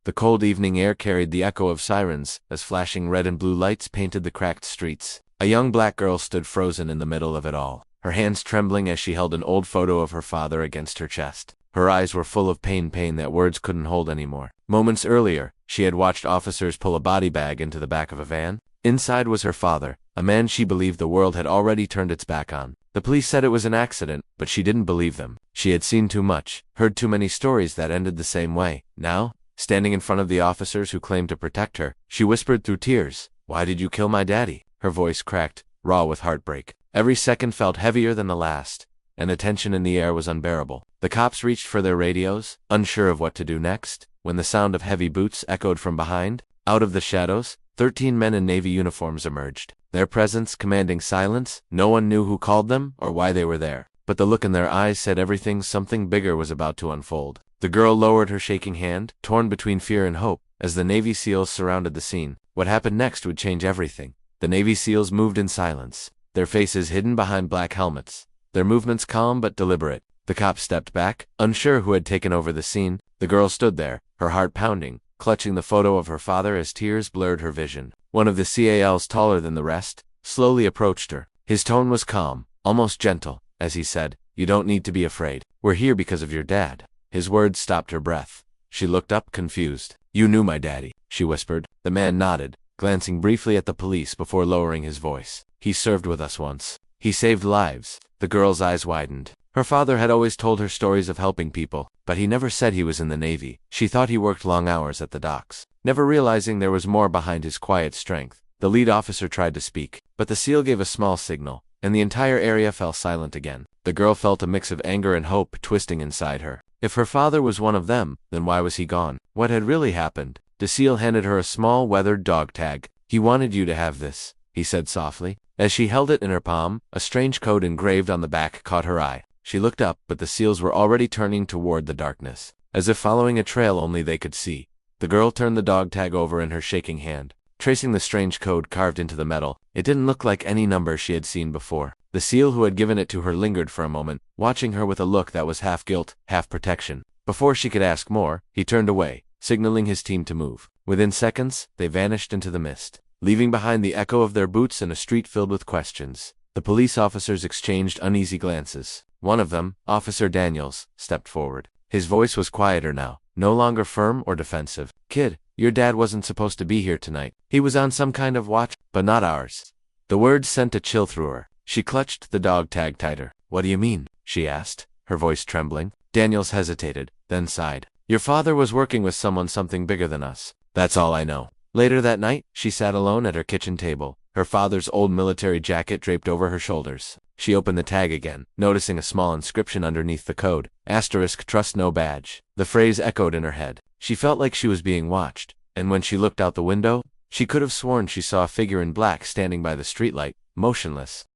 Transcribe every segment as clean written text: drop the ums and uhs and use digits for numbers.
The cold evening air carried the echo of sirens as flashing red and blue lights painted the cracked streets. A young black girl stood frozen in the middle of it all, her hands trembling as she held an old photo of her father against her chest. Her eyes were full of pain that words couldn't hold anymore. Moments earlier, she had watched officers pull a body bag into the back of a van. Inside was her father, a man she believed the world had already turned its back on. The police said it was an accident, but she didn't believe them. She had seen too much, heard too many stories that ended the same way. Now, standing in front of the officers who claimed to protect her, she whispered through tears, "Why did you kill my daddy?" Her voice cracked, raw with heartbreak. Every second felt heavier than the last, and the tension in the air was unbearable. The cops reached for their radios, unsure of what to do next, when the sound of heavy boots echoed from behind. Out of the shadows, 13 men in Navy uniforms emerged. Their presence commanding silence. No one knew who called them or why they were there, but the look in their eyes said everything. Something bigger was about to unfold. The girl lowered her shaking hand, torn between fear and hope, as the Navy SEALs surrounded the scene. What happened next would change everything. The Navy SEALs moved in silence, their faces hidden behind black helmets, their movements calm but deliberate. The cops stepped back, unsure who had taken over the scene. The girl stood there, her heart pounding, clutching the photo of her father as tears blurred her vision. One of the CALs, taller than the rest, slowly approached her. His tone was calm, almost gentle, as he said, "You don't need to be afraid. We're here because of your dad." His words stopped her breath. She looked up, confused. "You knew my daddy," she whispered. The man nodded, glancing briefly at the police before lowering his voice. "He served with us once. He saved lives." The girl's eyes widened. Her father had always told her stories of helping people, but he never said he was in the Navy. She thought he worked long hours at the docks, never realizing there was more behind his quiet strength. The lead officer tried to speak, but the SEAL gave a small signal, and the entire area fell silent again. The girl felt a mix of anger and hope twisting inside her. If her father was one of them, then why was he gone? What had really happened? The SEAL handed her a small, weathered dog tag. "He wanted you to have this," he said softly. As she held it in her palm, a strange code engraved on the back caught her eye. She looked up, but the SEALs were already turning toward the darkness, as if following a trail only they could see. The girl turned the dog tag over in her shaking hand, tracing the strange code carved into the metal. It didn't look like any number she had seen before. The SEAL who had given it to her lingered for a moment, watching her with a look that was half guilt, half protection. Before she could ask more, he turned away, signaling his team to move. Within seconds, they vanished into the mist, leaving behind the echo of their boots and a street filled with questions. The police officers exchanged uneasy glances. One of them, Officer Daniels, stepped forward. His voice was quieter now, no longer firm or defensive. "Kid, your dad wasn't supposed to be here tonight. He was on some kind of watch, but not ours." The words sent a chill through her. She clutched the dog tag tighter. "What do you mean?" she asked, her voice trembling. Daniels hesitated, then sighed. "Your father was working with something bigger than us. That's all I know." Later that night, she sat alone at her kitchen table, her father's old military jacket draped over her shoulders. She opened the tag again, noticing a small inscription underneath the code, *trust no badge. The phrase echoed in her head. She felt like she was being watched, and when she looked out the window, she could have sworn she saw a figure in black standing by the streetlight, motionless.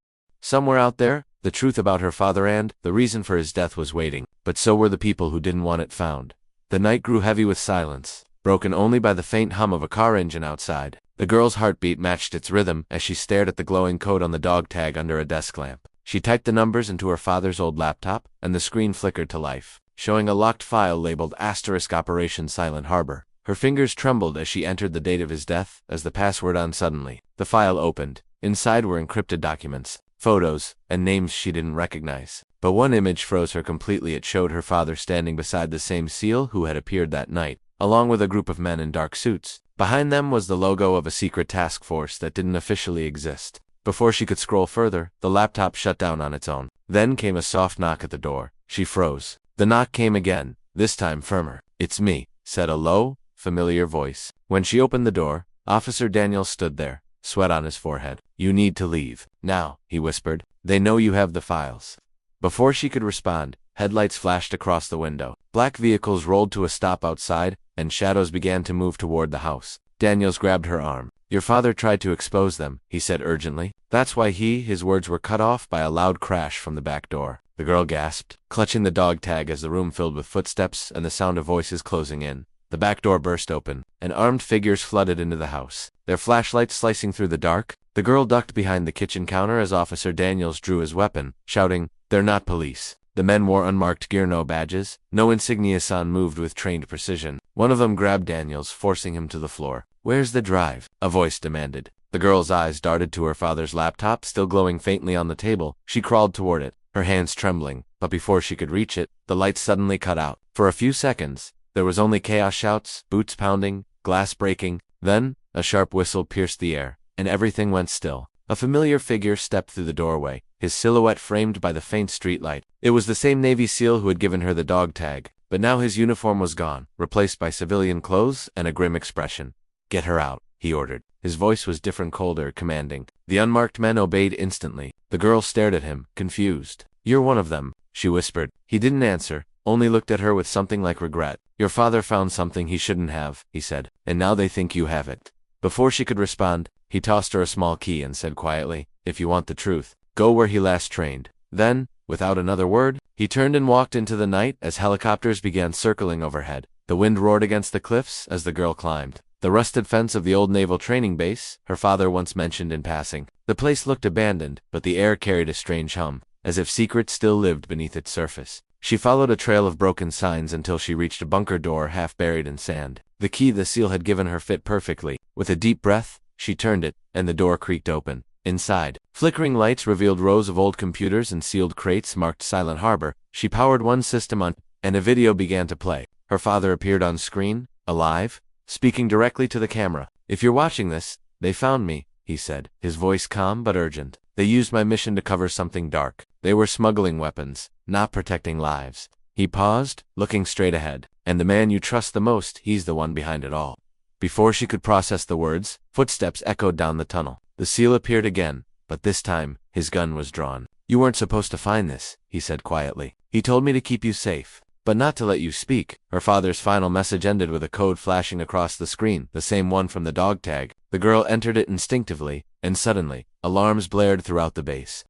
Somewhere out there, the truth about her father and the reason for his death was waiting, but so were the people who didn't want it found. The night grew heavy with silence, broken only by the faint hum of a car engine outside. The girl's heartbeat matched its rhythm as she stared at the glowing code on the dog tag under a desk lamp. She typed the numbers into her father's old laptop, and the screen flickered to life, showing a locked file labeled *Operation Silent Harbor. Her fingers trembled as she entered the date of his death, as the password on suddenly. The file opened. Inside were encrypted documents, photos, and names she didn't recognize. But one image froze her completely. It showed her father standing beside the same SEAL who had appeared that night, along with a group of men in dark suits. Behind them was the logo of a secret task force that didn't officially exist. Before she could scroll further, the laptop shut down on its own. Then came a soft knock at the door. She froze. The knock came again, this time firmer. "It's me," said a low, familiar voice. When she opened the door, Officer Daniels stood there, sweat on his forehead. "You need to leave now," he whispered. "They know you have the files." Before she could respond, headlights flashed across the window. Black vehicles rolled to a stop outside, and shadows began to move toward the house. Daniels grabbed her arm. "Your father tried to expose them," he said urgently. "That's why his words were cut off by a loud crash from the back door." The girl gasped, clutching the dog tag as the room filled with footsteps and the sound of voices closing in. The back door burst open, and armed figures flooded into the house, their flashlights slicing through the dark. The girl ducked behind the kitchen counter as Officer Daniels drew his weapon, shouting, "They're not police." The men wore unmarked gear, no badges, no insignia. Moved with trained precision. One of them grabbed Daniel's, forcing him to the floor. "Where's the drive?" a voice demanded. The girl's eyes darted to her father's laptop, still glowing faintly on the table. She crawled toward it, her hands trembling, but before she could reach it, the light suddenly cut out. For a few seconds, there was only chaos, shouts, boots pounding, glass breaking. Then, a sharp whistle pierced the air, and everything went still. A familiar figure stepped through the doorway, his silhouette framed by the faint streetlight. It was the same Navy SEAL who had given her the dog tag, but now his uniform was gone, replaced by civilian clothes and a grim expression. "Get her out," he ordered. His voice was different, colder, commanding. The unmarked men obeyed instantly. The girl stared at him, confused. "You're one of them," she whispered. He didn't answer, only looked at her with something like regret. "Your father found something he shouldn't have," he said, "and now they think you have it." Before she could respond, he tossed her a small key and said quietly, "If you want the truth, go where he last trained." Then, without another word, he turned and walked into the night as helicopters began circling overhead. The wind roared against the cliffs as the girl climbed the rusted fence of the old naval training base her father once mentioned in passing. The place looked abandoned, but the air carried a strange hum, as if secrets still lived beneath its surface. She followed a trail of broken signs until she reached a bunker door half buried in sand. The key the SEAL had given her fit perfectly. With a deep breath, she turned it, and the door creaked open. Inside, flickering lights revealed rows of old computers and sealed crates marked Silent Harbor. She powered one system on, and a video began to play. Her father appeared on screen, alive, speaking directly to the camera. "If you're watching this, they found me," he said, his voice calm but urgent. "They used my mission to cover something dark. They were smuggling weapons, not protecting lives." He paused, looking straight ahead. "And the man you trust the most, he's the one behind it all." Before she could process the words, footsteps echoed down the tunnel. The SEAL appeared again, but this time, his gun was drawn. "You weren't supposed to find this," he said quietly. "He told me to keep you safe, but not to let you speak." Her father's final message ended with a code flashing across the screen, the same one from the dog tag. The girl entered it instinctively, and suddenly, alarms blared throughout the base.